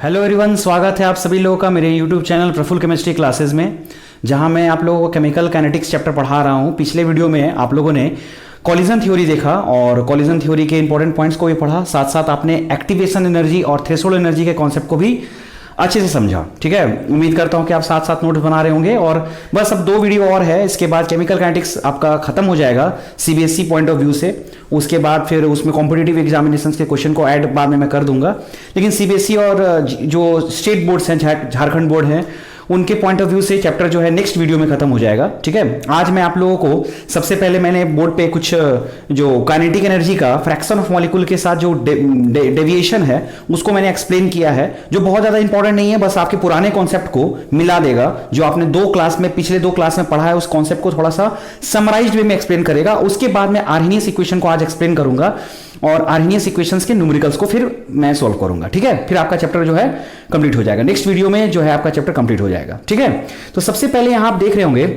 Hello everyone, स्वागत है आप सभी लोगों का मेरे YouTube channel Prafull chemistry classes में, जहां मैं आप लोगों को केमिकल काइनेटिक्स चैप्टर पढ़ा रहा हूं। पिछले वीडियो में आप लोगों ने कॉलिजन थ्योरी देखा और कॉलिजन थ्योरी के इंपॉर्टेंट पॉइंट्स को भी पढ़ा, साथ साथ आपने एक्टिवेशन एनर्जी और थ्रेशोल्ड एनर्जी के कॉन्सेप्ट को भी अच्छे से समझा। ठीक है, उम्मीद करता हूं कि आप साथ साथ नोट्स बना रहे होंगे। और बस अब 2 वीडियो और है, इसके बाद केमिकल काइनेटिक्स आपका खत्म हो जाएगा सीबीएसई पॉइंट ऑफ व्यू से। उसके बाद फिर उसमें कॉम्पिटिटिव एग्जामिनेशन के क्वेश्चन को ऐड बाद में मैं कर दूंगा। लेकिन सीबीएसई और जो स्टेट बोर्ड्स हैं, झारखंड बोर्ड हैं, उनके पॉइंट ऑफ व्यू से चैप्टर जो है नेक्स्ट वीडियो में खत्म हो जाएगा। ठीक है, आज मैं आप लोगों को सबसे पहले मैंने बोर्ड पे कुछ जो काइनेटिक एनर्जी का फ्रैक्शन ऑफ मॉलिक्यूल के साथ जो डेविएशन है उसको मैंने एक्सप्लेन किया है, जो बहुत ज्यादा इंपॉर्टेंट नहीं है, बस आपके पुराने कॉन्सेप्ट को मिला देगा। जो आपने पिछले दो क्लास में पढ़ा है उस कॉन्सेप्ट को थोड़ा सा समराइज्ड वे में एक्सप्लेन करेगा। उसके बाद मैं आर्हेनियस इक्वेशन को आज एक्सप्लेन करूंगा और आर्हेनियस इक्वेशंस के न्यूमेरिकल्स को फिर मैं सॉल्व करूंगा। ठीक है, फिर आपका चैप्टर जो है कंप्लीट हो जाएगा। नेक्स्ट वीडियो में जो है आपका चैप्टर कंप्लीट हो जाएगा। ठीक है, तो सबसे पहले यहां आप देख रहे होंगे,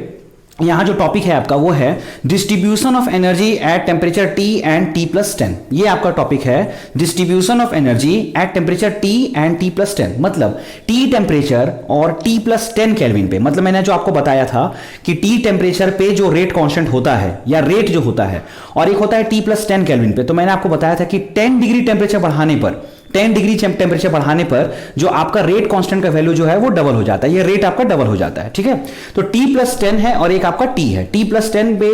यहां जो टॉपिक है आपका वो है distribution of energy at temperature T and T+10। ये आपका टॉपिक है distribution of energy at temperature T and T+10, मतलब T टेम्परेचर और T+10 केल्विन पे। मतलब मैंने जो आपको बताया था कि T टेम्परेचर पे जो रेट कांस्टेंट होता है या रेट जो होता है, और एक होता है T+10 केल्विन पे। तो मैंने आपको बताया था कि 10 डिग्री टेम्परेचर बढ़ाने पर, 10 डिग्री टेम्परेचर बढ़ाने पर जो आपका रेट कांस्टेंट का वैल्यू जो है वो डबल हो जाता है, ये रेट आपका डबल हो जाता है। ठीक है, तो T+10 है और एक आपका T है। T+10 पे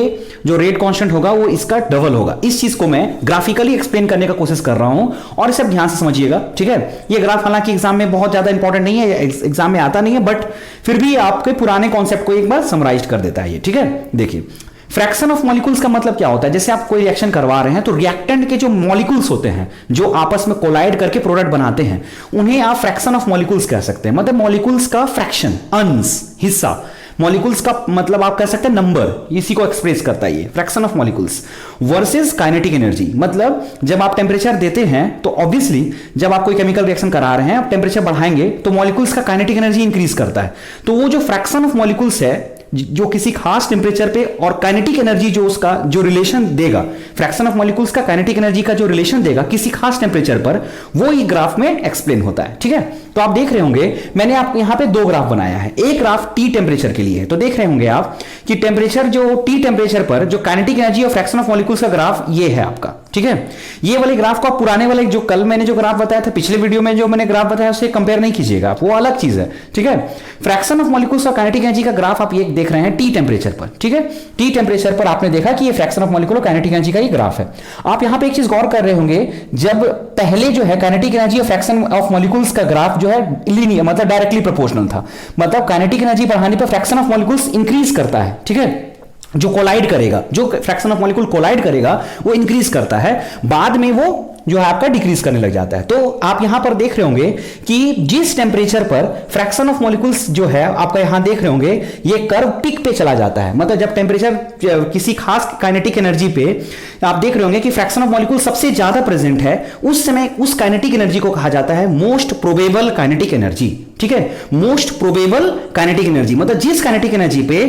जो रेट कांस्टेंट होगा वो इसका डबल होगा। इस चीज को मैं ग्राफिकली एक्सप्लेन करने का कोशिश कर रहा हूं और इसे ध्यान से समझिएगा। ठीक है, ये ग्राफ हालांकि एग्जाम में बहुत ज्यादा इंपॉर्टेंट नहीं है, एग्जाम में आता नहीं है, बट फिर भी आपके पुराने कॉन्सेप्ट को एक बार समराइज कर देता है ये। ठीक है, देखिए फ्रैक्शन ऑफ मॉलिक्यूल्स का मतलब क्या होता है। जैसे आप कोई रिएक्शन करवा रहे हैं तो रिएक्टेंट के जो मॉलिक्यूल्स होते हैं जो आपस में कोलाइड करके प्रोडक्ट बनाते हैं, उन्हें आप फ्रैक्शन ऑफ मॉलिक्यूल्स कह सकते हैं। मतलब मॉलिक्यूल्स का फ्रैक्शन, अंश, हिस्सा। मॉलिक्यूल्स का मतलब आप कह सकते हैं नंबर, इसी को एक्सप्रेस करता है ये fraction of molecules. Versus kinetic energy, मतलब जब आप टेम्परेचर देते हैं तो ऑब्वियसली जब आप कोई केमिकल रिएक्शन करा रहे हैं, आप टेम्परेचर बढ़ाएंगे तो मॉलिक्यूल्स का काइनेटिक एनर्जी इंक्रीज करता है। तो वो जो फ्रैक्शन ऑफ मॉलिक्यूल्स है जो किसी खास टेम्परेचर पे, और काइनेटिक एनर्जी जो उसका जो रिलेशन देगा, फ्रैक्शन ऑफ मॉलिक्यूल्स का काइनेटिक एनर्जी का जो रिलेशन देगा किसी खास टेम्परेचर पर, वो ये ग्राफ में एक्सप्लेन होता है। ठीक है, तो आप देख रहे होंगे मैंने आप यहां पे 2 ग्राफ बनाया है। एक ग्राफ T टेम्परेचर के लिए है, तो देख रहे होंगे आप कि टेम्परेचर जो T टेम्परेचर पर जो काइनेटिक एनर्जी और फ्रैक्शन ऑफ मॉलिक्यूल्स का ग्राफ ये है आपका। ठीक है, ये वाले ग्राफ को आप पुराने वाले जो कल मैंने जो ग्राफ बताया था, पिछले वीडियो में जो मैंने ग्राफ बताया उससे कंपेयर नहीं कीजिएगा आप, वो अलग चीज है। ठीक है, फ्रैक्शन ऑफ मॉलिक्यूल्स और काइनेटिक एनर्जी का ग्राफ आप ये देख रहे हैं T टेम्परेचर पर। ठीक है, T टेम्परेचर पर आपने देखा कि ये फ्रैक्शन ऑफ मॉलिक्यूल और काइनेटिक एनर्जी का ये ग्राफ है। आप यहां पे एक चीज गौर कर रहे होंगे, जब पहले जो है काइनेटिक एनर्जी और फ्रैक्शन ऑफ मॉलिक्यूल्स का ग्राफ जो है लीनियर, मतलब डायरेक्टली प्रोपोर्शनल था। मतलब काइनेटिक एनर्जी बढ़ाने पर फ्रैक्शन ऑफ मॉलिक्यूल्स इंक्रीज करता है। ठीक है, जो कोलाइड करेगा, जो फ्रैक्शन ऑफ मॉलिक्यूल कोलाइड करेगा वो इंक्रीज करता है, बाद में वो जो है आपका डिक्रीज करने लग जाता है। तो आप यहां पर देख रहे होंगे कि जिस टेम्परेचर पर फ्रैक्शन ऑफ मॉलिक्यूल्स जो है आपका, यहां देख रहे होंगे ये कर्व पिक पे चला जाता है। मतलब जब टेम्परेचर किसी खास काइनेटिक एनर्जी पे आप देख रहे होंगे कि फ्रैक्शन ऑफ मॉलिक्यूल सबसे ज्यादा प्रेजेंट है, उस समय उस काइनेटिक एनर्जी को कहा जाता है मोस्ट प्रोबेबल काइनेटिक एनर्जी। ठीक है, मोस्ट प्रोबेबल काइनेटिक एनर्जी, मतलब जिस काइनेटिक एनर्जी पे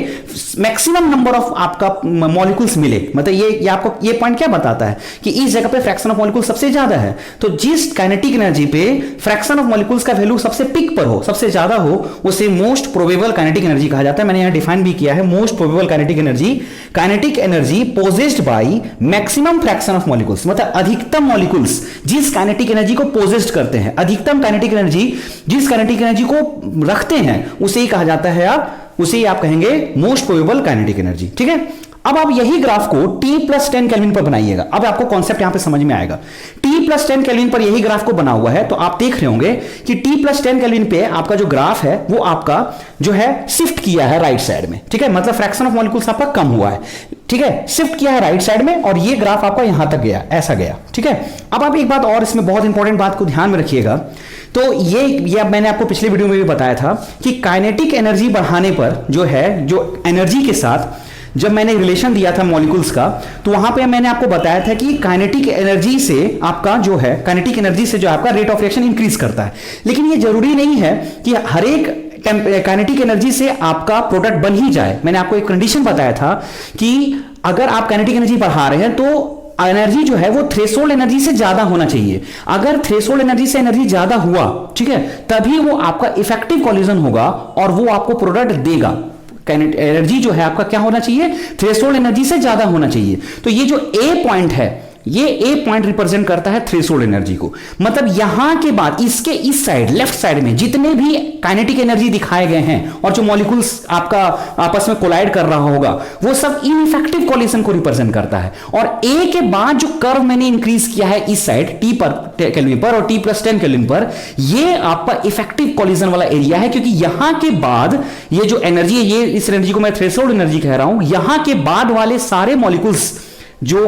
मैक्सिमम नंबर ऑफ आपका मॉलिक्यूल्स मिले। मतलब ये आपको ये पॉइंट क्या बताता है कि इस जगह पे फ्रैक्शन ऑफ मॉलिक्यूल सबसे ज्यादा है, तो जिस काइनेटिक एनर्जी पे फ्रैक्शन ऑफ मॉलिक्यूल्स का वैल्यू सबसे पिक पर हो, सबसे ज्यादा हो, उसे मोस्ट प्रोबेबल काइनेटिक एनर्जी कहा जाता है। मैंने यहां डिफाइन भी किया है, most probable kinetic energy possessed by maximum fraction of molecules. मतलब अधिकतम मॉलिक्यूल्स जिस काइनेटिक एनर्जी को पोजेस्ट करते हैं, अधिकतम काइनेटिक एनर्जी जिस काइनेटिक एनर्जी को रखते हैं, उसे ही कहा जाता है उसे ही आप कहेंगे मोस्ट प्रोबेबल काइनेटिक एनर्जी। ठीक है, अब आप यही ग्राफ को T+10 केल्विन पर बनाइएगा। अब आपको कॉन्सेप्ट यहां पे समझ में आएगा। T+10 केल्विन पर यही ग्राफ को बना हुआ है, तो आप देख रहे होंगे कि T+10 केल्विन पे आपका जो ग्राफ है वो आपका जो है शिफ्ट किया है राइट साइड में। ठीक है, मतलब फ्रैक्शन ऑफ मॉलिक्यूल्स आपका कम हुआ है। ठीक है, शिफ्ट किया है राइट साइड में और ये ग्राफ आपका यहां तक गया, ऐसा गया। ठीक है, अब आप एक बात और इसमें बहुत इंपॉर्टेंट बात को ध्यान में रखिएगा। तो ये मैंने आपको पिछले वीडियो में भी बताया था कि काइनेटिक एनर्जी बढ़ाने पर जो है, जो एनर्जी के साथ जब मैंने रिलेशन दिया था मॉलिक्यूल्स का, तो वहां पे मैंने आपको बताया था कि काइनेटिक एनर्जी से आपका जो है, काइनेटिक एनर्जी से जो आपका रेट ऑफ रिएक्शन इंक्रीज करता है। लेकिन ये जरूरी नहीं है कि हर एक काइनेटिक एनर्जी से आपका प्रोडक्ट बन ही जाए। मैंने आपको एक कंडीशन बताया था कि अगर आप काइनेटिक एनर्जी बढ़ा रहे हैं तो एनर्जी जो है वो थ्रेशोल्ड एनर्जी से ज्यादा होना चाहिए। अगर थ्रेशोल्ड एनर्जी से एनर्जी ज्यादा हुआ, ठीक है, तभी वो आपका इफेक्टिव कॉलिजन होगा और वो आपको प्रोडक्ट देगा। एनर्जी जो है आपका क्या होना चाहिए, थ्रेशोल्ड एनर्जी से ज्यादा होना चाहिए। तो ये जो ए पॉइंट है, ये ए पॉइंट रिप्रेजेंट करता है थ्रेशोल्ड एनर्जी को। मतलब यहां के बाद इसके इस साइड, लेफ्ट साइड में जितने भी काइनेटिक एनर्जी दिखाए गए हैं और जो मॉलिक्यूल्स आपका आपस में कोलाइड कर रहा होगा, वो सब इनइफेक्टिव कॉलिजन को रिप्रेजेंट करता है। और ए के बाद जो कर्व मैंने इंक्रीज किया है इस साइड टी पर केल्विन पर और टी प्लस 10 केल्विन पर, ये आपका इफेक्टिव कॉलिजन वाला एरिया है, क्योंकि यहां के बाद ये जो एनर्जी है, ये इस एनर्जी को मैं थ्रेशोल्ड एनर्जी कह रहा हूं, यहां के बाद वाले सारे मॉलिक्यूल्स जो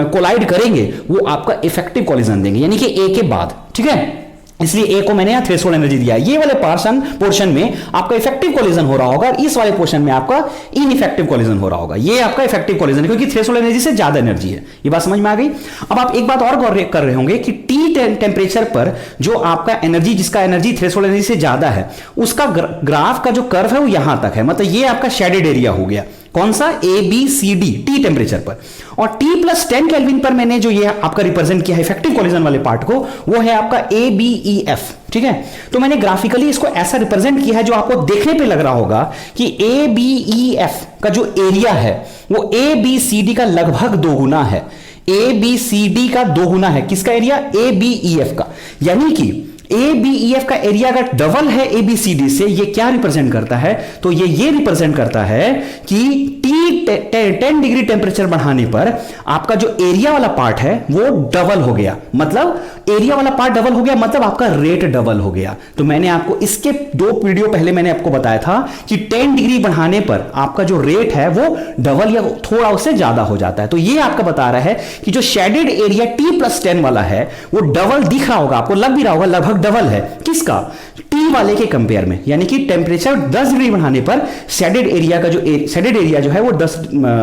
कोलाइड करेंगे वो आपका इफेक्टिव कॉलिजन देंगे, यानी कि ए के बाद, ठीक है। इसलिए ए को मैंने यहां थ्रेशोल्ड एनर्जी दिया है। ये वाले पोर्शन में आपका इफेक्टिव कॉलिजन हो रहा होगा और इस वाले पोर्शन में आपका इनइफेक्टिव कॉलिजन हो रहा होगा। ये आपका इफेक्टिव कॉलिजन है, क्योंकि थ्रेशोल्ड एनर्जी से ज्यादा एनर्जी है। ये बात समझ में आ गई। अब आप एक बात और गौर कर रहे होंगे कि टी टेम्परेचर पर जो आपका एनर्जी, जिसका एनर्जी थ्रेशोल्ड एनर्जी से ज्यादा है, उसका ग्राफ का जो कर्व है वो यहां तक है। मतलब ये आपका शेडेड एरिया हो गया। कौन सा, A B C D, T temperature पर। और टी प्लस 10 केल्विन पर मैंने जो ये आपका रिप्रेजेंट किया है इफेक्टिव कॉलिजन वाले पार्ट को, वो है आपका ए बी ई एफ, ठीक है। तो मैंने ग्राफिकली इसको ऐसा रिप्रेजेंट किया है जो आपको देखने पे लग रहा होगा कि ए बी ई एफ का जो एरिया है वो ए बी सी डी का लगभग 2 गुना है। ए बी सी डी का 2 गुना है। किसका area, A B E F का। यानी कि ए बी ई एफ का एरिया अगर डबल है ए बी सी डी से, ये क्या रिप्रेजेंट करता है, तो ये रिप्रेजेंट करता है कि टी 10 डिग्री टेम्परेचर बढ़ाने पर आपका जो एरिया वाला पार्ट है वो डबल हो गया। मतलब एरिया वाला पार्ट डबल हो गया, मतलब आपका रेट डबल हो गया। तो मैंने आपको इसके 2 वीडियो पहले मैंने आपको बताया था कि 10 डिग्री बढ़ाने पर आपका जो रेट है वो डबल या थोड़ा उससे ज्यादा हो जाता है। तो ये आपका बता रहा है कि जो शेडेड एरिया टी प्लस 10 वाला है वो डबल दिख रहा होगा, आपको लग भी रहा होगा लगभग डबल है। किसका, टी वाले के कंपेयर में। यानी कि टेम्परेचर 10 डिग्री बढ़ाने पर शेडेड एरिया का जो शेडेड एरिया जो है वो 10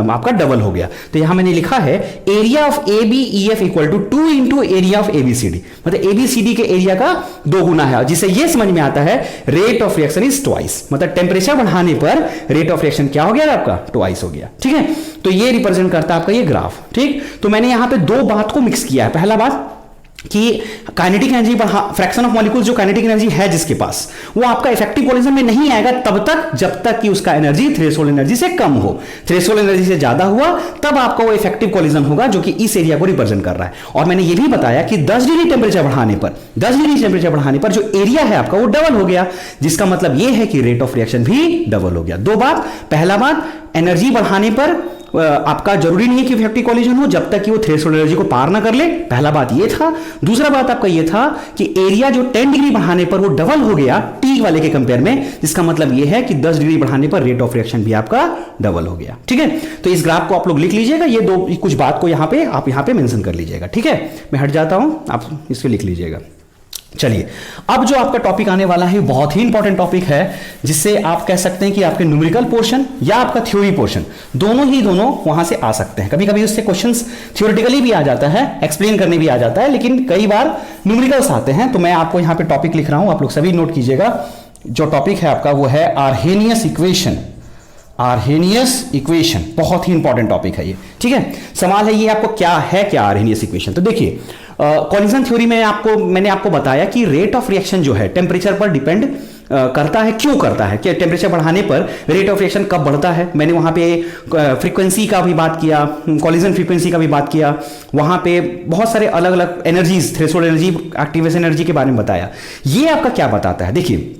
आपका डबल हो गया। तो यहां मैंने लिखा है area of A B E F equal to 2 into area of A B C D. मतलब ए बी सी डी के एरिया का 2 गुना है, जिससे यह समझ में आता है rate of reaction is twice. मतलब टेम्परेचर बढ़ाने पर रेट ऑफ रिएक्शन क्या हो गया आपका, ट्वाइस हो गया, ठीक है। तो ये रिप्रेजेंट करता है आपका ये ग्राफ, ठीक। तो मैंने यहां पे 2 बात को मिक्स किया है। पहला बात कि काइनेटिक एनर्जी पर फ्रैक्शन ऑफ मॉलिक्यूल्स जो काइनेटिक एनर्जी है जिसके पास, वो आपका इफेक्टिव कॉलिजन में नहीं आएगा तब तक जब तक कि उसका एनर्जी थ्रेशोल्ड एनर्जी से कम हो। थ्रेशोल्ड एनर्जी से ज्यादा हुआ तब आपका वो इफेक्टिव कॉलिजन होगा, जो कि इस एरिया को रिप्रेजेंट कर रहा है। और मैंने ये भी बताया कि 10 डिग्री टेम्परेचर बढ़ाने पर जो एरिया है आपका वो डबल हो गया, जिसका मतलब ये है कि रेट ऑफ रिएक्शन भी डबल हो गया। 2 बात, पहला बात, एनर्जी बढ़ाने पर आपका जरूरी नहीं है कि इफेक्टिव कॉलिजन हो जब तक कि वो थ्रेशोल्ड एनर्जी को पार ना कर ले। पहला बात ये था। दूसरा बात आपका ये था कि एरिया जो 10 डिग्री बढ़ाने पर वो डबल हो गया टी वाले के कंपेयर में, जिसका मतलब ये है कि 10 डिग्री बढ़ाने पर रेट ऑफ रिएक्शन भी आपका डबल हो गया, ठीक है। तो इस ग्राफ को आप लोग लिख लीजिएगा, ये 2 कुछ बात को यहां पे आप यहां पे मेंशन कर लीजिएगा, ठीक है। मैं हट जाता हूं, आप इसको लिख लीजिएगा। चलिए, अब जो आपका टॉपिक आने वाला है बहुत ही इंपॉर्टेंट टॉपिक है, जिससे आप कह सकते हैं कि आपके न्यूमेरिकल पोर्शन या आपका थ्योरी पोर्शन दोनों वहां से आ सकते हैं। कभी कभी उससे क्वेश्चंस थ्योरेटिकली भी आ जाता है, एक्सप्लेन करने भी आ जाता है, लेकिन कई बार न्यूमेरिकल्स आते हैं। तो मैं आपको यहां पे टॉपिक लिख रहा हूं, आप लोग सभी नोट कीजिएगा। जो टॉपिक है आपका वो है आर्हेनियस इक्वेशन। आर्हेनियस इक्वेशन बहुत ही इंपॉर्टेंट टॉपिक है ये, ठीक है। सवाल है ये आपको क्या है, क्या आर्हेनियस इक्वेशन। तो देखिए, कॉलिजन थ्योरी में मैंने आपको बताया कि रेट ऑफ रिएक्शन जो है टेम्परेचर पर डिपेंड करता है। क्यों करता है, कि टेम्परेचर बढ़ाने पर रेट ऑफ रिएक्शन कब बढ़ता है। मैंने वहां पे फ्रीक्वेंसी का भी बात किया, कॉलिजन फ्रीक्वेंसी का भी बात किया, वहां पे बहुत सारे अलग अलग energies, threshold energy, activation energy के बारे में बताया। ये आपका क्या बताता है, देखिए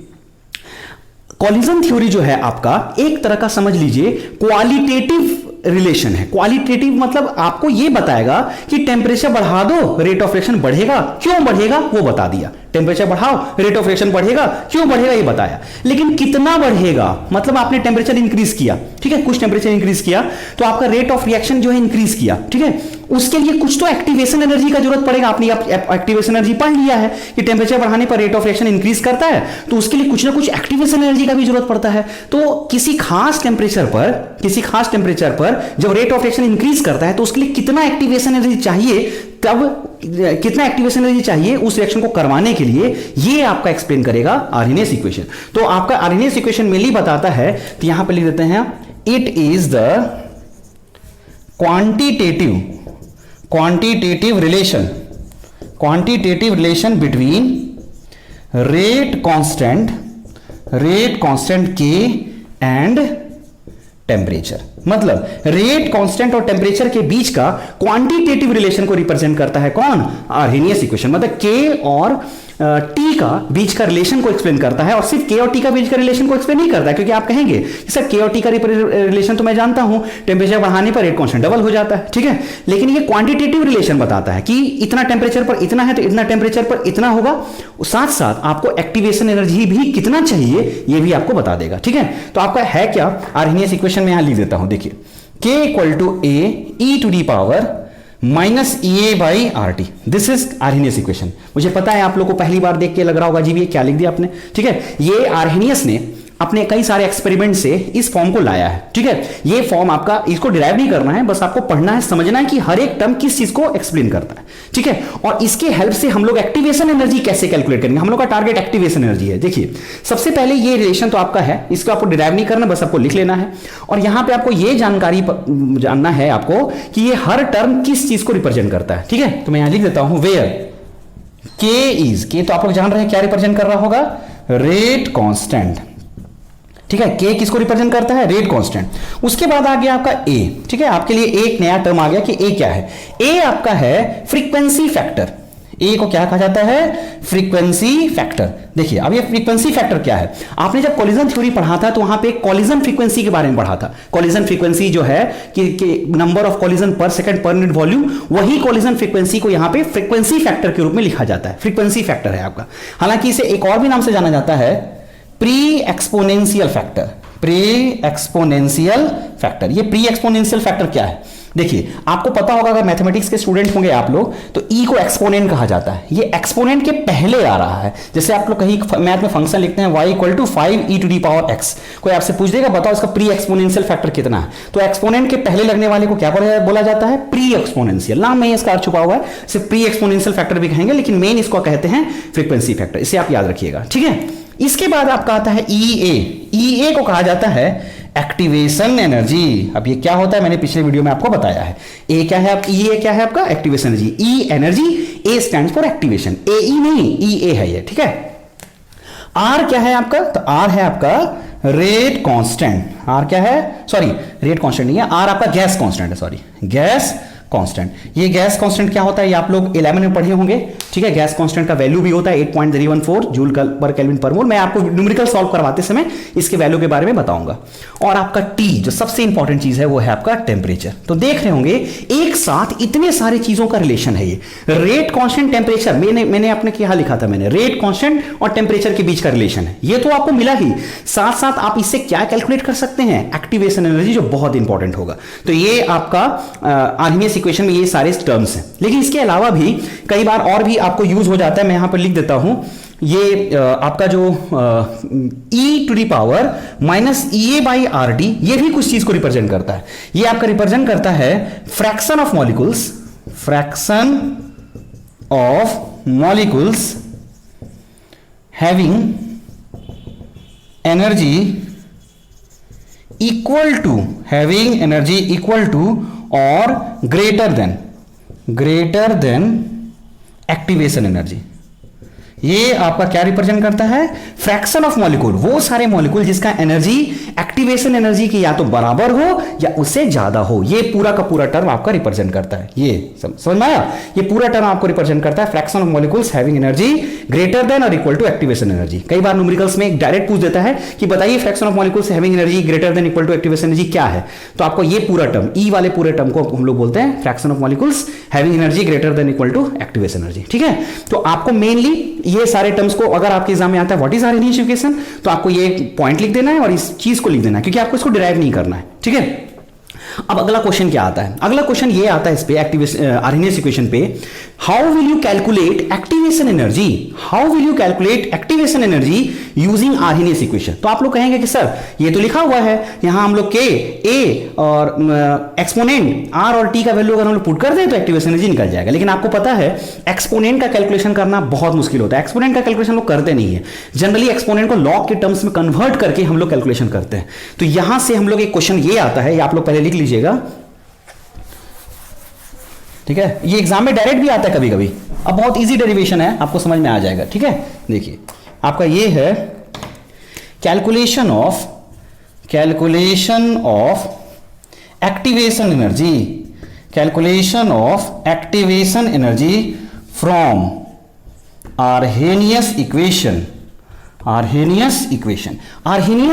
कॉलिजन थ्योरी जो है आपका एक तरह का समझ लीजिए क्वालिटेटिव रिलेशन है। क्वालिटेटिव मतलब आपको यह बताएगा कि टेम्परेचर बढ़ा दो रेट ऑफ रिएक्शन बढ़ेगा, क्यों बढ़ेगा वो बता दिया। टेम्परेचर बढ़ाओ रेट ऑफ रिएक्शन बढ़ेगा, क्यों बढ़ेगा ये बताया। लेकिन कितना बढ़ेगा, मतलब आपने टेम्परेचर इंक्रीज किया, ठीक है, कुछ टेम्परेचर इंक्रीज किया तो आपका रेट ऑफ रिएक्शन जो है इंक्रीज किया, ठीक है। उसके लिए कुछ तो एक्टिवेशन एनर्जी का जरूरत पड़ेगा। आपने एक्टिवेशन एनर्जी पढ़ लिया है कि टेम्परेचर बढ़ाने पर रेट ऑफ रिएक्शन इंक्रीज करता है, तो उसके लिए कुछ ना कुछ एक्टिवेशन एनर्जी का भी जरूरत पड़ता है। तो किसी खास टेम्परेचर पर जब रेट ऑफ रिएक्शन इंक्रीज करता है तो उसके लिए कितना एक्टिवेशन एनर्जी चाहिए, तब कितना एक्टिवेशन एनर्जी चाहिए उस रिएक्शन को करवाने के लिए, ये आपका एक्सप्लेन करेगा आर्हेनियस इक्वेशन। तो आपका आर्हेनियस इक्वेशन मेनली बताता है, तो यहां पे लिख देते हैं, it is the quantitative quantitative relation between rate constant के एंड टेम्परेचर। मतलब रेट कांस्टेंट और टेम्परेचर के बीच का क्वांटिटेटिव रिलेशन को रिप्रेजेंट करता है कौन? Arrhenius equation. मतलब के और टी का बीच का रिलेशन को एक्सप्लेन करता है, और सिर्फ के और टी का बीच का रिलेशन को एक्सप्लेन नहीं करता है, क्योंकि आप कहेंगे कि सर के और टी का रिलेशन तो मैं जानता हूं, टेम्परेचर बढ़ाने पर रेट कांस्टेंट डबल हो जाता है, ठीक है, लेकिन ये क्वांटिटेटिव रिलेशन बताता है कि इतना टेम्परेचर पर इतना है तो इतना टेम्परेचर पर इतना होगा, साथ साथ आपको एक्टिवेशन एनर्जी भी कितना चाहिए ये भी आपको बता देगा, ठीक है। तो आपका है क्या? आर्हेनियस इक्वेशन में यहां लिख देता हूं, देखिए K equal to A e to the power minus EA by RT। This is Arrhenius equation. मुझे पता है आप लोग को पहली बार देख के लग रहा होगा जी ये क्या लिख दिया आपने, ठीक है। ये आर्हेनियस ने अपने कई सारे एक्सपेरिमेंट से इस फॉर्म को लाया है, ठीक है। ये फॉर्म आपका, इसको डिराइव नहीं करना है, बस आपको पढ़ना है, समझना है कि हर एक टर्म किस चीज को एक्सप्लेन करता है, ठीक है। और इसके हेल्प से हम लोग एक्टिवेशन एनर्जी कैसे कैलकुलेट करेंगे। हम लोग का टारगेट एक्टिवेशन एनर्जी है। देखिए सबसे पहले ये रिलेशन तो आपका है, इसको आपको डिराइव नहीं करना, बस आपको लिख लेना है। और यहां पे आपको ये जानकारी जानना है आपको कि ये हर टर्म किस चीज को रिप्रेजेंट करता है, ठीक है। तो मैं यहां लिख देता हूं वेयर के तो आप लोग जान रहे हैं क्या रिप्रेजेंट कर रहा होगा? रेट कांस्टेंट, ठीक है। के किसको रिप्रेजेंट करता है? Rate constant. उसके बाद आ गया आपका ए, ठीक है। आपके लिए एक नया टर्म आ गया कि ए क्या है। ए आपका है फ्रीक्वेंसी फैक्टर। ए को क्या कहा जाता है? Frequency factor. देखिए अब ये फ्रीक्वेंसी फैक्टर क्या है, आपने जब कॉलिजन थ्योरी पढ़ा था तो वहां पे कॉलिजन फ्रीक्वेंसी के बारे में पढ़ा था। कॉलिजन फ्रीक्वेंसी जो है कि नंबर ऑफ कॉलिजन पर सेकंड पर मिनट वॉल्यूम, वही कॉलिजन फ्रीक्वेंसी को यहां पे फ्रीक्वेंसी फैक्टर के रूप में लिखा जाता है। फ्रीक्वेंसी फैक्टर है आपका। हालांकि इसे एक और भी नाम से जाना जाता है, pre exponential factor. Pre exponential factor. ये प्री एक्सपोनेंशियल फैक्टर क्या है? देखिए आपको पता होगा, अगर मैथमेटिक्स के स्टूडेंट होंगे आप लोग, तो ई को एक्सपोनेंट कहा जाता है। ये एक्सपोनेंट के पहले आ रहा है। जैसे आप लोग कहीं मैथ में फंक्शन लिखते हैं y equal to 5e to the power x, कोई आपसे पूछ देगा बताओ इसका प्री एक्सपोनेंशियल फैक्टर कितना है, तो एक्सपोनेंट के पहले लगने वाले को क्या बोला जाता है? Pre exponential. नाम में इसका अर्थ छुपा हुआ है, सिर्फ प्री एक्सपोनेंशियल फैक्टर भी कहेंगे, लेकिन मेन इसको कहते हैं फ्रीक्वेंसी फैक्टर। इसे आप याद रखिएगा, ठीक है। इसके बाद आपका आता है EA को कहा जाता है एक्टिवेशन एनर्जी। अब ये क्या होता है मैंने पिछले वीडियो में आपको बताया है। ए क्या है? EA क्या है आपका? Activation energy. E energy, A stands for activation, AE नहीं EA है ये, ठीक है। आर क्या है आपका? तो आर है आपका रेट कांस्टेंट। आर क्या है? सॉरी रेट कांस्टेंट नहीं है, आर आपका गैस कांस्टेंट है, सॉरी गैस कांस्टेंट। ये गैस कांस्टेंट क्या होता है ये आप लोग 11 में पढ़े होंगे, ठीक है। गैस कांस्टेंट का वैल्यू भी होता है 8.014 जूल पर केल्विन पर मोल। मैं आपको न्यूमेरिकल सॉल्व करवाते समय इसके वैल्यू के बारे में बताऊंगा। और आपका टी जो सबसे इंपॉर्टेंट चीज है वो है आपका टेम्परेचर। तो देख रहे होंगे एक साथ इतने सारे चीजों का रिलेशन है ये। रेट कांस्टेंट, टेम्परेचर, मैंने अपने क्या लिखा था, मैंने रेट कांस्टेंट और टेम्परेचर के बीच का रिलेशन है, ये तो आपको मिला ही। साथ साथ आप इससे क्या कैलकुलेट कर सकते हैं? एक्टिवेशन एनर्जी, जो बहुत इंपॉर्टेंट होगा। तो ये आपका आर्हेनियस इक्वेशन में ये सारे टर्म्स हैं। लेकिन इसके अलावा भी कई बार और भी आपको यूज हो जाता है। मैं यहां पर लिख देता हूं, ये आपका जो e to the power minus EA by RT, ये भी कुछ चीज को रिप्रेजेंट करता है। ये आपका रिप्रेजेंट करता है fraction of molecules, fraction of molecules having energy equal to और ग्रेटर देन एक्टिवेशन एनर्जी। ये आपका क्या रिप्रेजेंट करता है? फ्रैक्शन ऑफ मॉलिक्यूल, वो सारे मॉलिक्यूल जिसका एनर्जी एक्टिवेशन एनर्जी की या तो बराबर हो या उससे ज्यादा हो। ये पूरा का पूरा टर्म आपका रिप्रेजेंट करता है। ये समझ में आया? ये पूरा टर्म आपको रिप्रेजेंट करता है fraction of molecules having energy greater then और इक्वल टू एक्टिवेशन एनर्जी। कई बार न्यूमेरिकल्स में डायरेक्ट पूछ देता है कि बताइए fraction of molecules having energy greater than equal to activation energy क्या है। तो आपको ये पूरा टर्म, ई वाले पूरे टर्म को हम लोग बोलते हैं fraction of molecules having energy greater than equal to activation energy, ठीक है। तो आपको मेनली ये सारे टर्म्स को, अगर आपके एग्जाम में आता है व्हाट इज आर्हेनियस इक्वेशन, तो आपको ये पॉइंट लिख देना है और इस चीज को लिख देना है, क्योंकि आपको इसको डिराइव नहीं करना है, ठीक है। अब अगला क्वेश्चन क्या आता है? अगला क्वेश्चन ये आता है इस पे आर्हेनियस इक्वेशन पे, how will you calculate activation energy, how will you calculate activation energy using Arrhenius equation. तो आप लोग कहेंगे कि सर ये तो लिखा हुआ है यहां, हम लोग के ए और एक्सपोनेंट आर और टी का वैल्यू अगर हम लोग पुट कर दें तो एक्टिवेशन एनर्जी निकल जाएगा। लेकिन आपको पता है एक्सपोनेंट का कैलकुलेशन करना बहुत मुश्किल होता है। एक्सपोनेंट का कैलकुलेशन लोग करते नहीं है, जनरली एक्सपोनेंट को लॉग के टर्म्स में कन्वर्ट करके हम लोग कैलकुलेशन करते हैं। तो यहां से हम लोग एक क्वेश्चन ये आता है, ये आप लोग पहले लिख लीजिएगा, ठीक है, ये एग्जाम में डायरेक्ट भी आता है कभी कभी। अब बहुत इजी डेरिवेशन है, आपको समझ में आ जाएगा। ठीक है, देखिए आपका ये है calculation of activation energy, calculation of activation energy from Arrhenius equation. Arrhenius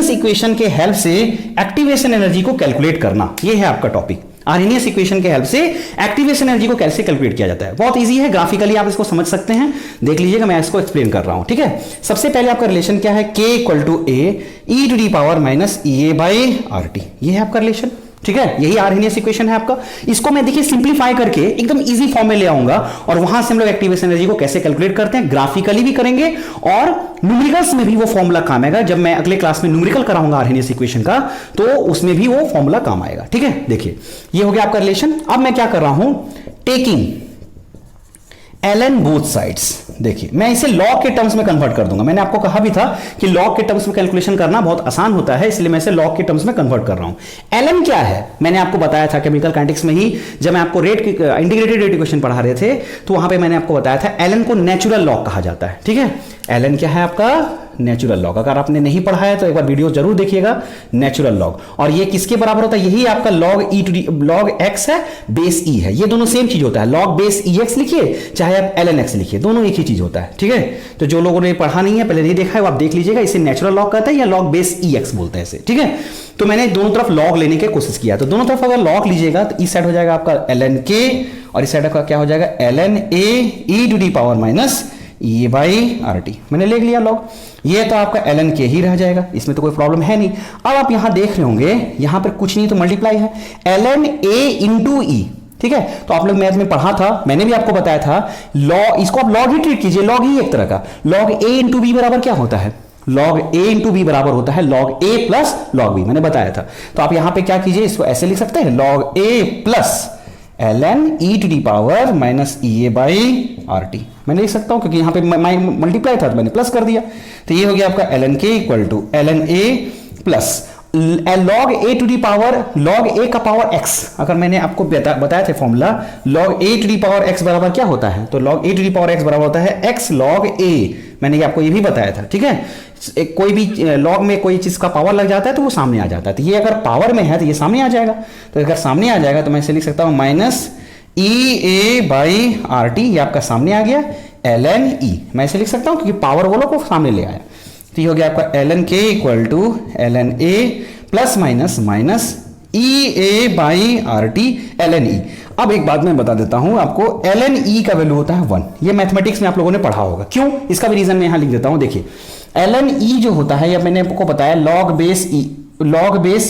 equation के हेल्प से एक्टिवेशन एनर्जी को कैलकुलेट करना, ये है आपका टॉपिक। आर्हेनियस इक्वेशन के हेल्प से एक्टिवेशन एनर्जी को कैसे कैलकुलेट किया जाता है, बहुत इजी है, ग्राफिकली आप इसको समझ सकते हैं। देख लीजिएगा, मैं इसको एक्सप्लेन कर रहा हूं। ठीक है, सबसे पहले आपका रिलेशन क्या है, k equal to a e to the power minus EA by RT, ये है आपका रिलेशन। ठीक है, यही आर्हेनियस इक्वेशन है आपका। इसको मैं देखिए सिंप्लीफाई करके एकदम इजी फॉर्म में ले आऊंगा और वहां से हम लोग एक्टिवेशन एनर्जी को कैसे कैलकुलेट करते हैं, ग्राफिकली भी करेंगे और न्यूमेरिकल्स में भी वो फॉर्मूला काम आएगा। जब मैं अगले क्लास में न्यूमेरिकल कराऊंगा आर्हेनियस इक्वेशन का, तो उसमें भी वो फॉर्मूला काम आएगा। ठीक है, देखिए ये हो गया आपका रिलेशन। अब मैं क्या कर रहा हूं, टेकिंग ln बोथ साइड्स। देखिए मैं इसे लॉग के टर्म्स में कन्वर्ट कर दूंगा। मैंने आपको कहा भी था कि लॉग के टर्म्स में कैलकुलेशन करना बहुत आसान होता है, इसलिए मैं इसे लॉग के टर्म्स में कन्वर्ट कर रहा हूं। ln क्या है, मैंने आपको बताया था केमिकल काइनेटिक्स में ही, जब मैं आपको इंटीग्रेटेड रेट इक्वेशन पढ़ा रहे थे, तो वहां पे मैंने आपको बताया था ln को नेचुरल लॉग कहा जाता है। ठीक है, ln क्या है आपका, नेचुरल लॉग। अगर आपने नहीं पढ़ा है तो एक बार वीडियो जरूर देखिएगा, नेचुरल लॉग। और ये किसके बराबर होता है, यही आपका log e to the log x है, बेस ई है, ये दोनों सेम चीज होता है। log बेस ई एक्स लिखिए चाहे आप ln x लिखिए, दोनों एक ही चीज होता है। ठीक है, तो जो लोगों ने पढ़ा नहीं है, पहले नहीं देखा है, वो आप देख लीजिएगा। इसे नेचुरल लॉग कहते हैं या log बेस ई एक्स बोलते हैं इसे। ठीक है, तो मैंने दोनों तरफ लॉग लेने की कोशिश किया, तो दोनों तरफ अगर लॉग लीजिएगा तो इस साइड हो जाएगा आपका ln k और इस साइड का क्या हो जाएगा, ln a e to the power minus ये बाई RT। मैंने लिख लिया लॉग, ये तो आपका ln k ही रह जाएगा, इसमें तो कोई प्रॉब्लम है नहीं। अब आप यहां देख रहे होंगे, यहां पर कुछ नहीं तो मल्टीप्लाई है, ln a इंटू ई। ठीक है, तो आप लोग मैथ में पढ़ा था, मैंने भी आपको बताया था, लॉग, इसको आप लॉग ही ट्रीट कीजिए, लॉग ही एक तरह का। log a इंटू बी बराबर क्या होता है, log a इंटू बी बराबर होता है log a plus log b, मैंने बताया था। तो आप यहां पे क्या कीजिए, इसको ऐसे लिख सकते हैं, log a plus ln e to the power minus EA by RT। मैंने लिख सकता हूं क्योंकि यहां पे मल्टीप्लाई था तो मैंने प्लस कर दिया, तो ये हो गया आपका ln k equal to ln a plus log a to the power, log a का पावर x। अगर मैंने आपको बताया था formula, log a to the power x बराबर क्या होता है, तो log a to the power x बराबर होता है x log a। मैंने आपको ये भी बताया था। ठीक है, कोई भी लॉग में कोई चीज का पावर लग जाता है तो वो सामने आ जाता है, तो ये अगर पावर में है तो ये सामने आ जाएगा। तो अगर सामने आ जाएगा तो मैं इसे लिख सकता हूं माइनस EA बाई RT, ये आपका सामने आ गया ln e। मैं इसे लिख सकता हूं क्योंकि पावर वालों को सामने ले आया, तो ये हो गया आपका ln k equal to ln a plus minus minus EA by RT ln e। अब एक बात मैं बता देता हूं आपको, ln e का वैल्यू होता है 1। ये मैथमेटिक्स में आप लोगों ने पढ़ा होगा, क्यों, इसका भी रीजन मैं यहां लिख देता हूं। देखिए ln e जो होता है, या मैंने आपको बताया log बेस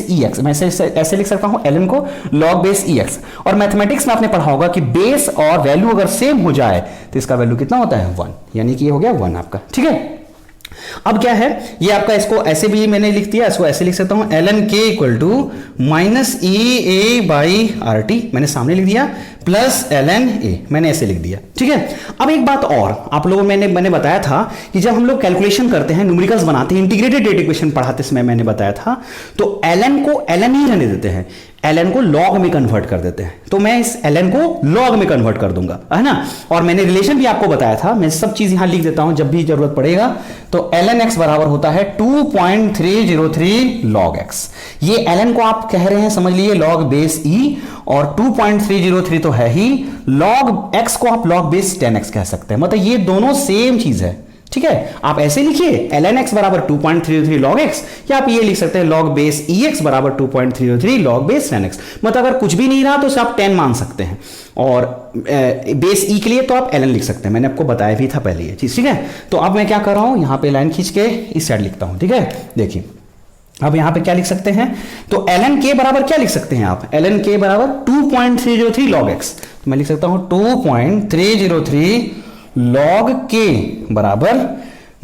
ई एक्स, मैं ऐसे लिख सकता हूं ln को log बेस ई एक्स। और मैथमेटिक्स में आपने पढ़ा होगा कि बेस और वैल्यू अगर सेम हो जाए तो इसका वैल्यू कितना होता है, 1, यानी कि ये हो गया 1 आपका। ठीक है, अब क्या है, ये आपका, इसको ऐसे भी मैंने लिख दिया, इसको ऐसे लिख सकता हूं ln k equal to minus EA by RT, मैंने सामने लिख दिया, प्लस ln a, मैंने ऐसे लिख दिया। ठीक है, अब एक बात और, आप लोगों मैंने बताया था कि जब हम लोग कैलकुलेशन करते हैं, न्यूमेरिकल्स बनाते हैं, इंटीग्रेटेड रेट इक्वेशन पढ़ाते समय मैंने बताया था, तो ln को ln ही रहने देते हैं, ln को log में कन्वर्ट कर देते हैं। तो मैं इस ln को log में कन्वर्ट कर दूंगा, है ना। और मैंने रिलेशन भी आपको बताया था, मैं सब चीज यहां लिख देता हूं जब भी जरूरत पड़ेगा। तो ln x बराबर होता है 2.303 log x। ये ln को आप कह रहे हैं, समझ लिए, log बेस e, और 2.303 तो है ही, log x को आप log बेस 10x कह सकते हैं, मतलब ये दोनों सेम चीज है। ठीक है, आप ऐसे लिखिए ln x बराबर 2.303 log x, या आप ये लिख सकते हैं log बेस ex बराबर 2.303 log बेस 10x। मतलब अगर कुछ भी नहीं रहा तो उसे आप 10 मान सकते हैं, और बेस e के लिए तो आप ln लिख सकते हैं, मैंने आपको बताया भी था पहले ये चीज। ठीक है, तो अब मैं क्या कर रहा हूं, यहां पे लाइन खींच के इस साइड लिखता हूं। ठीक है, देखिए अब यहां पे क्या लिख सकते हैं, तो ln k बराबर क्या लिख सकते हैं आप, ln k बराबर 2.303 log x। तो मैं लिख सकता हूं 2.303 log k बराबर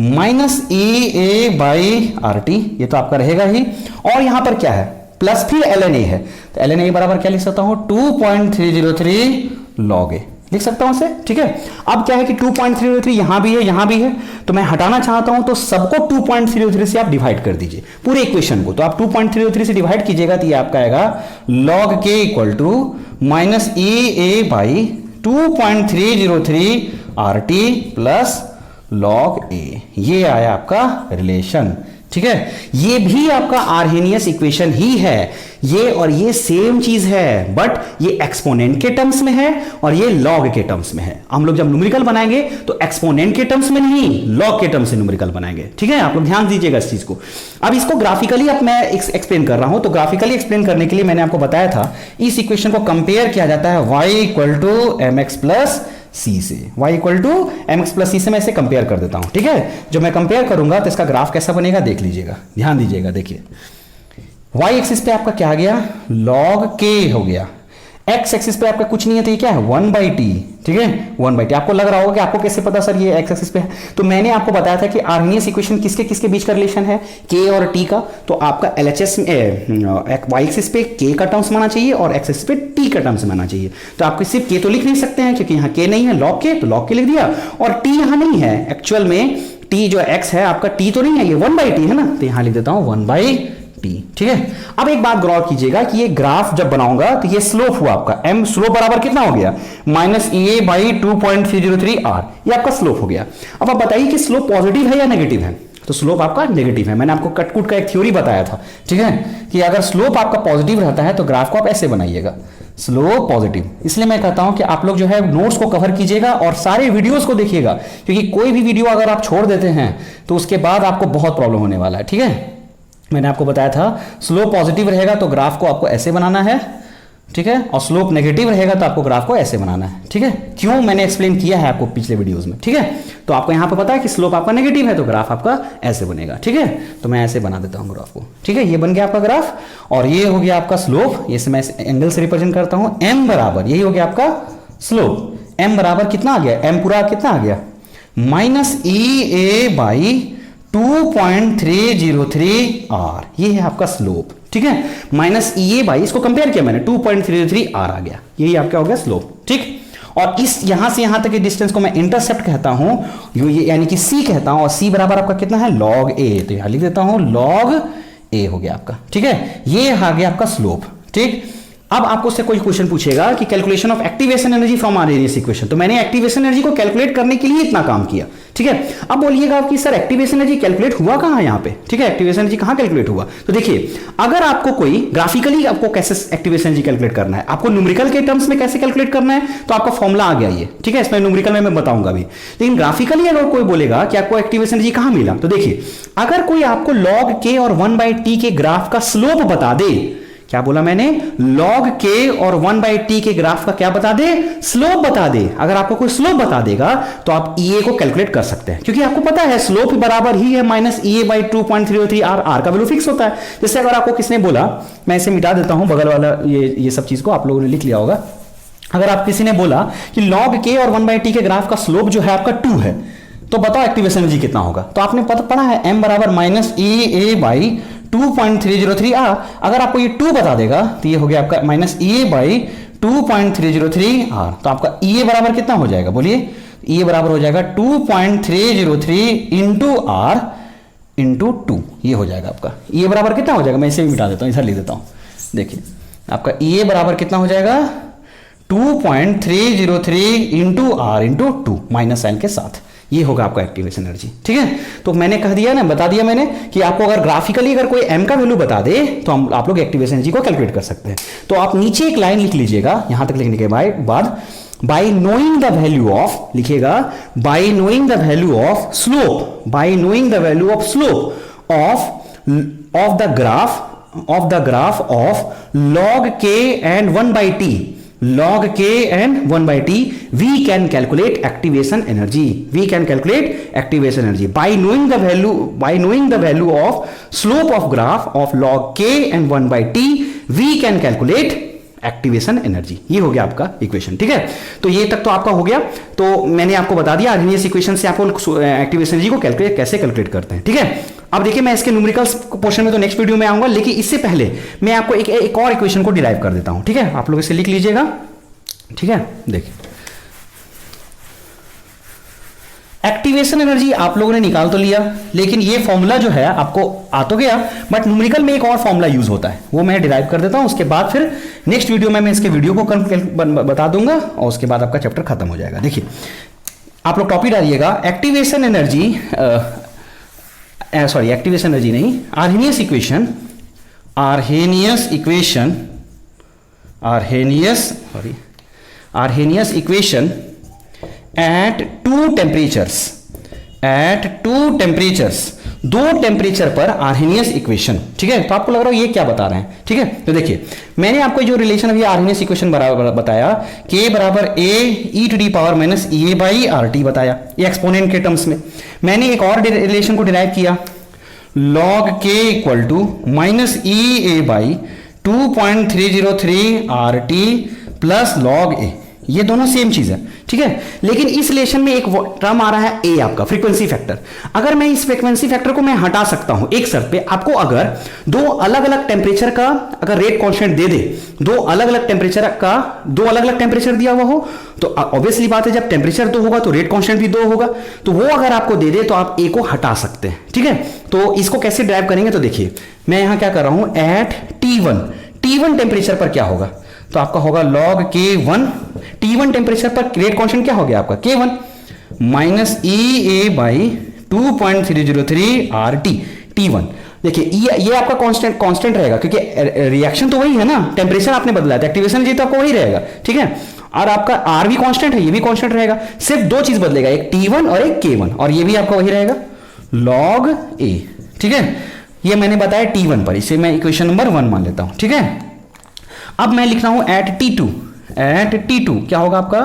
माइनस EA बाई RT, ये तो आपका रहेगा ही, और यहां पर क्या है, प्लस फिर ln a है, तो ln a बराबर क्या लिख सकता हूं, 2.303 log a लिख सकता हूं इसे। ठीक है, अब क्या है कि 2.303 यहां भी है, यहां भी है, तो मैं हटाना चाहता हूं, तो सबको 2.303 से आप डिवाइड कर दीजिए, पूरे इक्वेशन को। तो आप 2.303 से डिवाइड कीजिएगा तो ये आपका आएगा log k equal to minus EA by 2.303 RT plus log A, ये आया आपका रिलेशन। ठीक है, ये भी आपका आर्हेनियस इक्वेशन ही है, ये और ये सेम चीज है, बट ये एक्सपोनेंट के टर्म्स में है और ये लॉग के टर्म्स में है। हम लोग जब न्यूमेरिकल बनाएंगे तो एक्सपोनेंट के टर्म्स में नहीं, लॉग के टर्म्स से न्यूमेरिकल बनाएंगे। ठीक है, आप लोग ध्यान दीजिएगा इस चीज को। अब इसको ग्राफिकली अब मैं एक्सप्लेन कर रहा हूं, तो ग्राफिकली एक्सप्लेन करने के लिए मैंने आपको बताया था इस इक्वेशन को कंपेयर किया जाता है y equal to mx plus c से, y equal to mx plus c से मैं इसे कंपेयर कर देता हूं। ठीक है, जब मैं कंपेयर करूंगा तो इसका ग्राफ कैसा बनेगा देख लीजिएगा, ध्यान दीजिएगा। देखिए y एक्सिस पे आपका क्या आ गया, log k हो गया, x एक्सिस पे आपका कुछ नहीं है तो ये क्या है 1/t। ठीक है, 1/t। आपको लग रहा होगा कि आपको कैसे पता सर ये x एक्सिस पे है, तो मैंने आपको बताया था कि आर्हेनियस इक्वेशन किसके किसके बीच का रिलेशन है, k और t का। तो आपका LHS y एक्सिस पे k का टर्म्स माना चाहिए और x एक्सिस पे t का टर्म्स माना चाहिए। तो आपको सिर्फ k तो लिख नहीं सकते हैं क्योंकि यहाँ k नहीं है, log k, तो log k लिख दिया, और t यहाँ नहीं है एक्चुअल में, t जो x है आपका t तो नहीं है, ये 1/t है ना, तो यहाँ लिख देता हूँ 1/t। ठीक है, अब एक बात गौर कीजिएगा कि ये ग्राफ जब बनाऊंगा तो ये स्लोप हुआ आपका m, स्लोप बराबर कितना हो गया -EA/2.303R, ये आपका स्लोप हो गया। अब आप बताइए कि स्लोप पॉजिटिव है या नेगेटिव है, तो स्लोप आपका नेगेटिव है। मैंने आपको कटकुट का एक थ्योरी बताया था, ठीक है, कि अगर स्लोप आपका पॉजिटिव रहता है तो ग्राफ को आप ऐसे बनाइएगा, स्लोप पॉजिटिव। इसलिए मैं कहता हूं कि आप लोग जो है नोट्स को कवर कीजिएगा और सारे वीडियोस को देखिएगा, क्योंकि कोई भी वीडियो अगर आप छोड़ देते हैं तो उसके बाद आपको बहुत प्रॉब्लम होने वाला है। ठीक है, मैंने आपको बताया था स्लोप पॉजिटिव रहेगा तो ग्राफ को आपको ऐसे बनाना है, ठीक है, और स्लोप नेगेटिव रहेगा तो आपको ग्राफ को ऐसे बनाना है। ठीक है, क्यों मैंने एक्सप्लेन किया है आपको पिछले वीडियोस में। ठीक है, तो आपको यहां पे पता है कि स्लोप आपका नेगेटिव है तो ग्राफ आपका ऐसे बनेगा। ठीक है, तो मैं ऐसे बना देता हूं ग्राफ को। ठीक है, ये बन गया आपका ग्राफ और ये हो गया आपका स्लोप, ये मैं एंगल से रिप्रेजेंट करता हूं, m बराबर, यही हो गया आपका स्लोप। m बराबर कितना आ गया, m पूरा कितना आ गया -EA/2.303R, ये है आपका स्लोप। ठीक है, -EA/, इसको कंपेयर किया मैंने, 2.303R आ गया, यही आपका हो गया स्लोप। ठीक, और इस यहां से यहां तक के डिस्टेंस को मैं इंटरसेप्ट कहता हूं, ये यानी कि c कहता हूं, और c बराबर आपका कितना है log a, तो यहां लिख देता हूं log a हो गया आपका। ठीक है, ये आ गया आपका स्लोप। ठीक, अब आपको उससे कोई क्वेश्चन पूछेगा कि calculation of activation energy from Arrhenius equation, तो मैंने एक्टिवेशन एनर्जी को कैलकुलेट करने के लिए इतना काम किया। ठीक है, अब बोलिएगा कि सर एक्टिवेशन एनर्जी कैलकुलेट हुआ कहां यहां पे। ठीक है, एक्टिवेशन एनर्जी कहां कैलकुलेट हुआ, तो देखिए अगर आपको कोई ग्राफिकली आपको कैसे एक्टिवेशन एनर्जी कैलकुलेट करना है, आपको न्यूमेरिकल के टर्म्स में कैसे कैलकुलेट करना है, तो आपका फॉर्मुला आ गया ये। ठीक है, इसमें न्यूमेरिकल में मैं बताऊंगा भी, लेकिन ग्राफिकली अगर कोई बोलेगा कि आपको एक्टिवेशन एनर्जी कहां मिला, तो देखिए अगर कोई आपको log k और 1/t के ग्राफ का स्लोप बता दे, क्या बोला मैंने, log k और 1/t के ग्राफ का क्या बता दे, स्लोप बता दे। अगर आपको कोई स्लोप बता देगा तो आप EA को कैलकुलेट कर सकते हैं, क्योंकि आपको पता है स्लोप बराबर ही है -EA/2.303R, R का वैल्यू फिक्स होता है। जैसे अगर आपको किसने बोला, मैं इसे मिटा देता हूं बगल वाला ये सब चीज को आप लोगों ने लिख लिया होगा, अगर आप किसी ने बोला कि log k और 1/t के ग्राफ का स्लोप जो है आपका 2 है, तो बताओ एक्टिवेशन एनर्जी कितना होगा, तो आपने पढ़ा है m बराबर -EA/2.303R। अगर आपको ये 2 बता देगा तो ये हो गया आपका -EA/2.303R, तो आपका EA बराबर कितना हो जाएगा, बोलिए, EA बराबर हो जाएगा 2.303 इंटू R इंटू 2, ये हो जाएगा आपका EA बराबर कितना हो जाएगा, मैं इसे भी मिटा देता हूं, इधर लिख देता हूं। देखिए आपका EA बराबर कितना हो जाएगा 2.303 into R into 2 minus sign के साथ, ये होगा आपका एक्टिवेशन एनर्जी। ठीक है, तो मैंने कह दिया ना, बता दिया मैंने कि आपको अगर ग्राफिकली अगर कोई m का वैल्यू बता दे तो आप लोग एक्टिवेशन एनर्जी को कैलकुलेट कर सकते हैं। तो आप नीचे एक लाइन लिख लीजिएगा, यहां तक लिखने के बाद by knowing the value of, लिखिएगा by knowing the value of slope, by knowing the value of slope of the graph of log k and 1/t, log k and 1/t, we can calculate activation energy, we can calculate activation energy by knowing the value of slope of graph of log k and 1/t, we can calculate activation energy. ये हो गया आपका equation. ठीक है, तो ये तक तो आपका हो गया। तो मैंने आपको बता दिया आर्हेनियस इक्वेशन से आपको एक्टिवेशन एनर्जी को कैसे कैलकुलेट करते हैं। ठीक है, अब देखिए मैं इसके न्यूमेरिकल पोर्शन में तो नेक्स्ट वीडियो में आऊंगा, लेकिन इससे पहले मैं आपको एक और इक्वेशन को डिराइव कर देता हूं। ठीक है, आप लोग इसे लिख लीजिएगा। ठीक है, देखिए एक्टिवेशन एनर्जी आप लोगों ने निकाल तो लिया, लेकिन ये फॉर्मूला जो है आपको आ तो गया, बट न्यूमेरिकल में एक और फॉर्मूला यूज होता है, वो मैं डिराइव कर देता हूं। उसके बाद फिर नेक्स्ट वीडियो में मैं इसके वीडियो को बता दूंगा और उसके बाद आपका चैप्टर खत्म हो जाएगा। देखिए आप लोग टॉपिक डालिएगा activation energy, sorry activation energy नहीं, Arrhenius equation, Arrhenius equation at two temperatures, दो टेम्परेचर पर आर्हेनियस इक्वेशन। ठीक है, तो आपको लग रहा है ये क्या बता रहे हैं। ठीक है, तो देखिए मैंने आपको जो रिलेशन अभी आर्हेनियस इक्वेशन बराबर बताया, k बराबर a e to the power minus A by R T बताया, ये एक्सपोनेंट के टर्म्स में। मैंने एक और रिलेशन को डिराइव किया, log k equal to minus E A by 2.303 R T plus log A, ये दोनों सेम चीज है। ठीक है, लेकिन इस रिलेशन में एक टर्म आ रहा है ए आपका फ्रीक्वेंसी फैक्टर। अगर मैं इस फ्रीक्वेंसी फैक्टर को मैं हटा सकता हूं एक शर्त पे, आपको अगर दो अलग अलग टेम्परेचर का अगर रेट कांस्टेंट दे दे, दो अलग अलग टेम्परेचर दिया हुआ हो, तो ऑब्वियसली बात है जब टेम्परेचर दो होगा तो रेट कांस्टेंट भी दो होगा, तो वो अगर आपको दे दे तो आप ए को हटा सकते हैं। ठीक है, तो इसको कैसे ड्राइव करेंगे, तो देखिए मैं यहां क्या कर रहा हूं, एट T1 टेम्परेचर पर क्या होगा, तो आपका होगा log K1, T1 टेम्परेचर पर रेट कांस्टेंट क्या हो गया आपका K1 minus E A by 2.303 R T T1। देखिए ये आपका कांस्टेंट रहेगा क्योंकि रिएक्शन तो वही है ना, टेम्परेचर आपने बदला है, एक्टिवेशन एनर्जी तो आपको वही रहेगा। ठीक है, और आपका आर भी कांस्टेंट है, ये भी कांस्टेंट रहेगा, सिर्फ दो चीज बदलेगा, एक T1 और एक K1, और ये भी आपका वही रहेगा log A। ठीक है, ये मैंने बताया T1 पर, इसे मैं इक्वेशन नंबर 1 मान लेता हूं। ठीक है, अब मैं लिख रहा हूं एट T2 क्या होगा आपका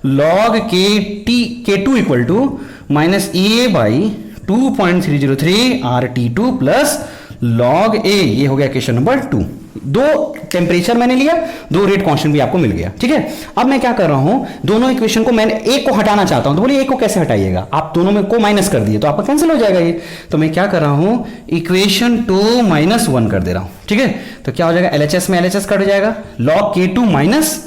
log K2 equal to minus A by 2.303 R T2 plus log A, ये हो गया इक्वेशन नंबर 2। दो टेम्परेचर मैंने लिया, दो रेट कांस्टेंट भी आपको मिल गया। ठीक है, अब मैं क्या कर रहा हूं, दोनों इक्वेशन को मैंने एक को हटाना चाहता हूं, तो बोलिए एक को कैसे हटाइएगा, आप दोनों में को माइनस कर दिए तो आपका कैंसिल हो जाएगा ये। तो मैं क्या कर रहा हूं, इक्वेशन 2 माइनस 1 कर दे रहा हूं। ठीक है, तो क्या हो जाएगा, LHS में LHS कट जाएगा, log K2 minus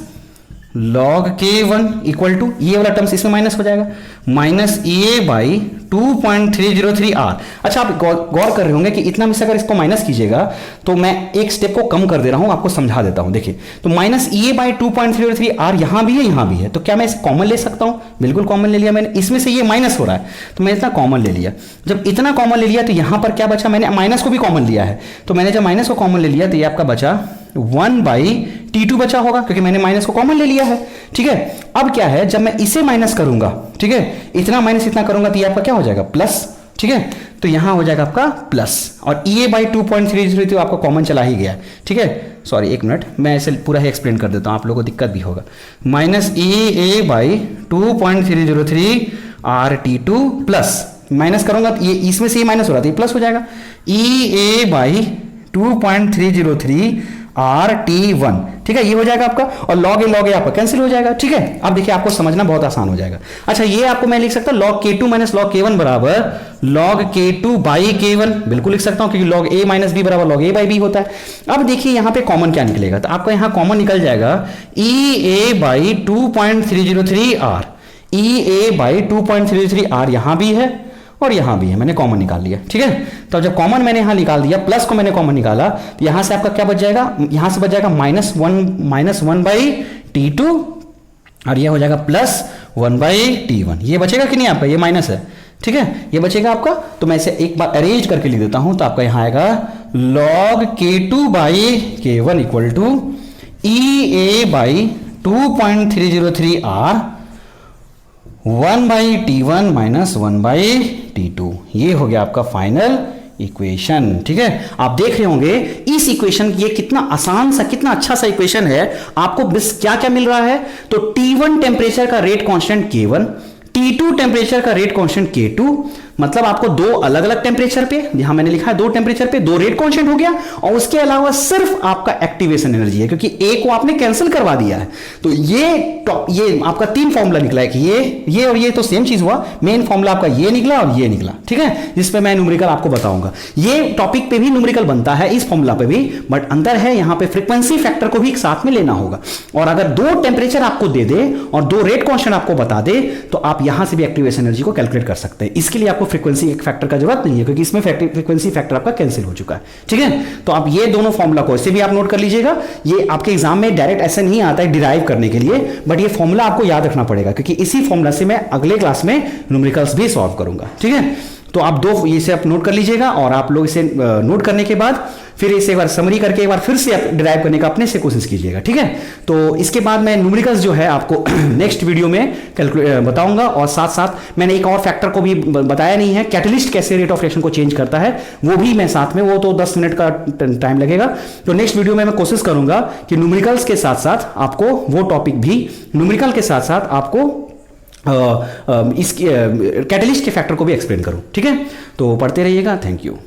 log K1 equal to, ये वाला टर्म्स इसमें माइनस हो जाएगा, माइनस ए बाई 2.303 आर। अच्छा, आप गौर कर रहे होंगे कि इतना में से अगर इसको माइनस कीजिएगा तो मैं एक स्टेप को कम कर दे रहा हूं, आपको समझा देता हूं। देखिए, तो माइनस ए बाई 2.303 आर यहां भी है, यहां भी है, तो क्या मैं इसे कॉमन ले सकता हूं, बिल्कुल कॉमन ले लिया मैंने, इसमें से ये माइनस हो रहा है तो मैं इतना कॉमन ले लिया। जब इतना कॉमन ले लिया तो यहां पर क्या बचा, मैंने माइनस को भी कॉमन लिया है, तो मैंने जब माइनस को कॉमन ले लिया तो ये आपका बचा 1 बाई T2 बचा होगा, क्योंकि मैंने माइनस को कॉमन ले लिया है। ठीक है, अब क्या है, जब मैं इसे माइनस करूंगा, ठीक है, इतना माइनस इतना करूंगा तो ये आपका क्या हो जाएगा, प्लस। ठीक है, तो यहां हो जाएगा आपका प्लस, और ए बाई 2.303 तो आपको कॉमन चला ही गया। ठीक है, सॉरी एक मिनट, मैं इसे पूरा ही एक्सप्लेन कर देता हूं, आप लोगों को दिक्कत भी होगा। Minus A by 2.303 R T2 plus, minus करूंगा तो ये इसमें से ये माइनस हो रहा था, ये प्लस हो जाएगा, ए बाई 2.303 आर T1। ठीक है, ये हो जाएगा आपका, और log A आपका कैंसिल हो जाएगा। ठीक है, अब देखिए आपको समझना बहुत आसान हो जाएगा। अच्छा, ये आपको मैं लिख सकता हूं log K2 minus log K1 बराबर log K2 बाई K1, बिल्कुल लिख सकता हूं क्योंकि log A माइनस बी बराबर log A बाई बी होता है। अब देखिए यहां पे कॉमन क्या निकलेगा, तो आपका यहां कॉमन निकल जाएगा EA by 2.303 R, EA by 2.303 R यहां भी है और यहां भी है, मैंने कॉमन निकाल लिया। ठीक है, तो जब कॉमन मैंने यहां निकाल दिया, प्लस को मैंने कॉमन निकाला, तो यहां से आपका क्या बच जाएगा, यहां से बच जाएगा माइनस वन बाई T2, और ये हो जाएगा प्लस 1 बाई T1। ये बचेगा कि नहीं आपका, ये माइनस है। ठीक है, ये बचेगा आपका, तो मैं इसे एक बार अरेंज करके लिख देता हूं, तो आपका यहां आएगा log K2 by K1 equal to EA by 2.303 R 1 by T1 minus 1 by T2। ये हो गया आपका फाइनल इक्वेशन। ठीक है, आप देख रहे होंगे इस इक्वेशन, ये कितना आसान सा, कितना अच्छा सा इक्वेशन है। आपको बस क्या क्या मिल रहा है, तो T1 टेम्परेचर का rate constant K1, T2 temperature का रेट कांस्टेंट K2, मतलब आपको दो अलग अलग टेम्परेचर पे, यहां मैंने लिखा है दो टेम्परेचर पे दो रेट कांस्टेंट हो गया, और उसके अलावा सिर्फ आपका एक्टिवेशन एनर्जी है, क्योंकि ए को आपने कैंसिल करवा दिया है। तो ये आपका तीन फॉर्मूला निकला है कि ये और ये तो सेम चीज हुआ, मेन फॉर्मूला आपका ये निकला और ये निकला, ठीक है, जिस पे मैं न्यूमेरिकल आपको बताऊंगा। ये टॉपिक पे भी न्यूमेरिकल बनता है, इस फॉर्मूला पे भी, बट अंदर है यहां पे फ्रीक्वेंसी फैक्टर को भी एक साथ में लेना होगा। और अगर दो टेम्परेचर आपको दे दे और दो रेट कांस्टेंट आपको बता दे, तो आप यहां से भी एक्टिवेशन एनर्जी को कैलकुलेट कर सकते हैं। इसके लिए आपको फ्रीक्वेंसी फैक्टर का जरूरत नहीं है, क्योंकि इसमें फ्रीक्वेंसी फैक्टर आपका कैंसिल हो चुका है, ठीक है। तो आप ये दोनों फॉर्मूला को, इसे भी आप नोट कर लीजिएगा। ये आपके एग्जाम में डायरेक्ट ऐसे नहीं आता है डिराइव करने के लिए, बट ये फॉर्मूला आपको याद रखना पड़ेगा, क्योंकि इसी फॉर्मूला से मैं अगले क्लास में न्यूमेरिकल्स भी सॉल्व करूंगा, ठीक है। तो आप दो इसे आप नोट कर लीजिएगा, और आप लोग इसे नोट करने के बाद फिर इसे एक बार समरी करके एक बार फिर से डिराइव करने का अपने से कोशिश कीजिएगा, ठीक है। तो इसके बाद मैं न्यूमेरिकल्स जो है आपको नेक्स्ट वीडियो में बताऊंगा, और साथ साथ मैंने एक और फैक्टर को भी बताया नहीं है, कैटलिस्ट कैसे रेट ऑफ रिएक्शन को चेंज करता है, वो भी मैं साथ में, वो तो 10 मिनट का टाइम लगेगा। तो नेक्स्ट वीडियो में मैं कोशिश करूंगा कि न्यूमेरिकल्स के साथ साथ आपको वो टॉपिक भी, न्यूमेरिकल के साथ साथ आपको इस कैटलिस्ट के फैक्टर को भी एक्सप्लेन करूं, ठीक है। तो पढ़ते रहिएगा, थैंक यू।